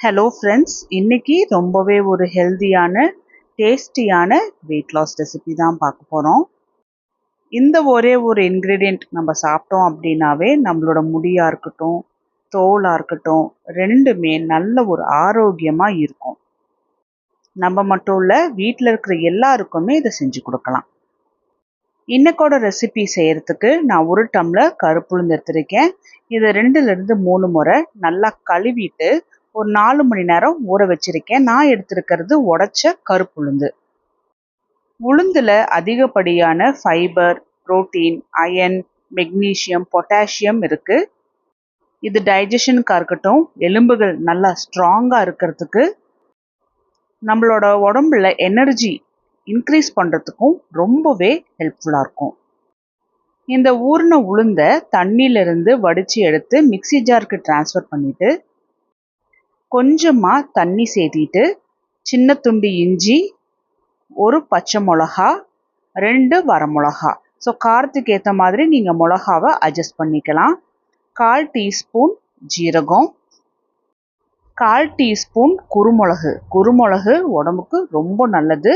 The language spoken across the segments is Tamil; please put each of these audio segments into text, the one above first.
ஹலோ ஃப்ரெண்ட்ஸ், இன்னைக்கு ரொம்பவே ஒரு ஹெல்தியான டேஸ்டியான வெயிட் லாஸ் ரெசிபி தான் பார்க்க போகிறோம். இந்த ஒரே ஒரு இன்க்ரீடியண்ட் நம்ம சாப்பிட்டோம் அப்படின்னாவே நம்மளோட முடியாக இருக்கட்டும், தோலாக இருக்கட்டும், ரெண்டுமே நல்ல ஒரு ஆரோக்கியமாக இருக்கும். நம்ம மட்டும் இல்லை, வீட்டில் இருக்கிற எல்லாருக்குமே இதை செஞ்சு கொடுக்கலாம். இன்னைக்கோட ரெசிபி செய்கிறதுக்கு நான் 1 டம்ளர் கருப்புளுந்து எடுத்திருக்கேன். இதை 2லிருந்து 3 முறை நல்லா கழுவிட்டு ஒரு 4 மணி நேரம் ஊற வச்சிருக்கேன். நான் எடுத்திருக்கிறது உடைச்ச கருப்புளுந்து. உளுந்துல அதிகப்படியான fibre, protein, iron, magnesium, potassium இருக்கு. இது டைஜஷனுக்காக இருக்கட்டும், எலும்புகள் நல்லா ஸ்ட்ராங்காக இருக்கிறதுக்கு, நம்மளோட உடம்புல எனர்ஜி இன்க்ரீஸ் பண்ணுறதுக்கும் ரொம்பவே ஹெல்ப்ஃபுல்லாக இருக்கும். இந்த ஊறின உளுந்தை தண்ணியிலிருந்து வடித்து எடுத்து மிக்ஸி ஜாருக்கு ட்ரான்ஸ்ஃபர் பண்ணிவிட்டு கொஞ்சமாக தண்ணி சேர்த்திட்டு சின்ன துண்டு இஞ்சி, 1 பச்சை மிளகா, 2 வரமிளகா, ஸோ காரத்துக்கு ஏற்ற மாதிரி நீங்கள் மிளகாவை அட்ஜஸ்ட் பண்ணிக்கலாம். 1/4 டீஸ்பூன் ஜீரகம், 1/4 டீஸ்பூன் குருமிளகு உடம்புக்கு ரொம்ப நல்லது.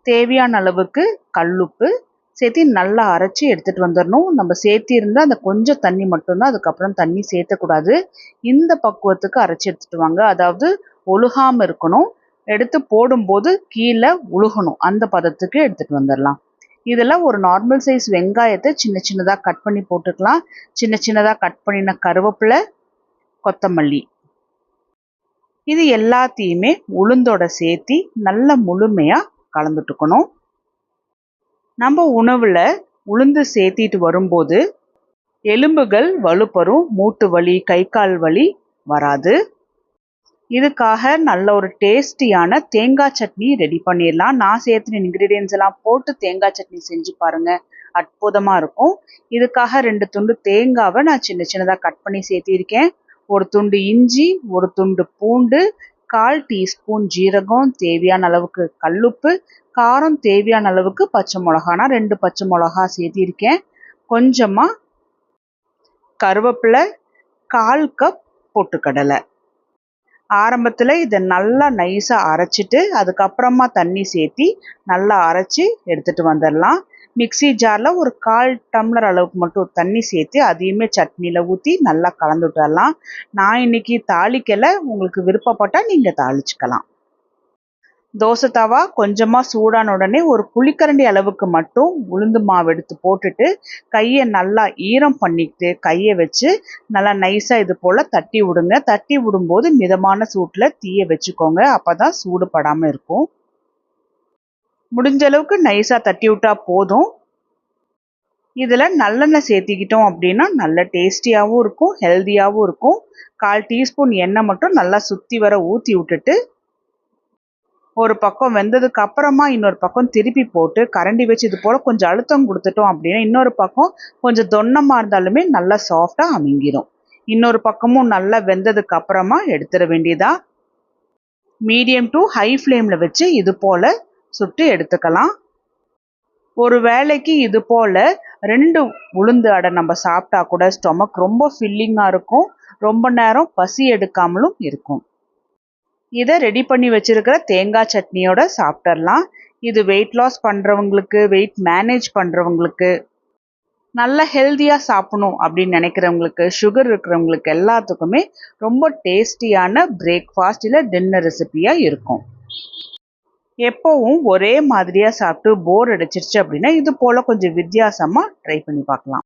தேவையான அளவுக்கு கல்லுப்பு சேர்த்து நல்லா அரைச்சி எடுத்துகிட்டு வந்துடணும். நம்ம சேர்த்திருந்தா அந்த கொஞ்சம் தண்ணி மட்டும்தான், அதுக்கப்புறம் தண்ணி சேர்த்தக்கூடாது. இந்த பக்குவத்துக்கு அரைச்சி எடுத்துகிட்டு வாங்க. அதாவது ஒழுகாமல் இருக்கணும், எடுத்து போடும்போது கீழே உழுகணும், அந்த பதத்துக்கு எடுத்துகிட்டு வந்துடலாம். இதில் ஒரு நார்மல் சைஸ் வெங்காயத்தை சின்ன சின்னதாக கட் பண்ணி போட்டுக்கலாம். சின்ன சின்னதாக கட் பண்ணின கருவேப்பிலை, கொத்தமல்லி, இது எல்லாத்தையுமே உளுந்தோட சேர்த்தி நல்லா முழுமையாக கலந்துட்டுக்கணும். நம்ம உணவில் உளுந்து சேர்த்திட்டு வரும்போது எலும்புகள் வலுப்பெறும், மூட்டு வலி, கை கால் வலி வராது. இதுக்காக நல்ல ஒரு டேஸ்டியான தேங்காய் சட்னி ரெடி பண்ணிடலாம். நான் சேர்த்துன இன்க்ரீடியன்ஸ் எல்லாம் போட்டு தேங்காய் சட்னி செஞ்சு பாருங்கள், அற்புதமாக இருக்கும். இதுக்காக 2 துண்டு தேங்காவை நான் சின்ன சின்னதாக கட் பண்ணி சேர்த்திருக்கேன். 1 துண்டு இஞ்சி, 1 துண்டு பூண்டு, 1/4 டீஸ்பூன் ஜீரகம், தேவையான அளவுக்கு கல்லுப்பு, காரம் தேவையான அளவுக்கு பச்சை மிளகா, நான் 2 பச்சை மிளகா சேர்த்திருக்கேன். கொஞ்சமாக கருவேப்பிலை, 1/4 கப் பொட்டுக்கடலை. ஆரம்பத்தில் இதை நல்லா நைஸாக அரைச்சிட்டு அதுக்கப்புறமா தண்ணி சேர்த்தி நல்லா அரைச்சி எடுத்துகிட்டு வந்துடலாம். மிக்ஸி ஜாரில் ஒரு 1/4 டம்ளர் அளவுக்கு மட்டும் தண்ணி சேர்த்து அதையுமே சட்னியில் ஊற்றி நல்லா கலந்து விட்டுடலாம். நான் இன்னைக்கு தாளிக்கலை, உங்களுக்கு விருப்பப்பட்டால் நீங்கள் தாளிச்சுக்கலாம். தோசை தவா கொஞ்சமாக சூடான உடனே ஒரு புளிக்கரண்டி அளவுக்கு மட்டும் உளுந்து மாவு எடுத்து போட்டுட்டு கையை நல்லா ஈரம் பண்ணிக்கிட்டு கையை வச்சு நல்லா நைஸாக இது போல் தட்டி விடுங்க. தட்டி விடும்போது மிதமான சூட்டில் தீயை வச்சுக்கோங்க, அப்போ தான் சூடு படாமல் இருக்கும். முடிஞ்ச அளவுக்கு நைஸாக தட்டி விட்டால் போதும். இதில் நல்லெண்ணெய் சேர்த்திக்கிட்டோம் அப்படின்னா நல்ல டேஸ்டியாகவும் இருக்கும், ஹெல்த்தியாகவும் இருக்கும். 1/4 டீஸ்பூன் எண்ணெய் மட்டும் நல்லா சுற்றி வர ஊற்றி விட்டுட்டு ஒரு பக்கம் வெந்ததுக்கு அப்புறமா இன்னொரு பக்கம் திருப்பி போட்டு கரண்டி வச்சு இது போல் கொஞ்சம் அழுத்தம் கொடுத்துட்டோம் அப்படின்னா இன்னொரு பக்கம் கொஞ்சம் தொன்னமாக இருந்தாலுமே நல்லா சாஃப்டாக அமுங்கிடும். இன்னொரு பக்கமும் நல்லா வெந்ததுக்கு அப்புறமா எடுத்துட வேண்டியதா. மீடியம் டு ஹை ஃப்ளேமில் வச்சு இது போல் சுட்டு எடுத்துக்கலாம். ஒரு வேளைக்கு இது போல் 2 உளுந்து அடை நம்ம சாப்பிட்டா கூட ஸ்டொமக் ரொம்ப ஃபில்லிங்காக இருக்கும், ரொம்ப நேரம் பசி எடுக்காமலும் இருக்கும். இதை ரெடி பண்ணி வச்சிருக்கிற தேங்காய் சட்னியோட சாப்பிட்றலாம். இது வெயிட் லாஸ் பண்ணுறவங்களுக்கு, வெயிட் மேனேஜ் பண்ணுறவங்களுக்கு, நல்ல ஹெல்த்தியாக சாப்பிடணும் அப்படின்னு நினைக்கிறவங்களுக்கு, சுகர் இருக்கிறவங்களுக்கு எல்லாத்துக்குமே ரொம்ப டேஸ்டியான பிரேக்ஃபாஸ்ட் இல்லை டின்னர் ரெசிபியாக இருக்கும். எப்போவும் ஒரே மாதிரியாக சாப்பிட்டு போர் அடிச்சிருச்சு அப்படின்னா இது போல் கொஞ்சம் வித்தியாசமாக ட்ரை பண்ணி பார்க்கலாம்.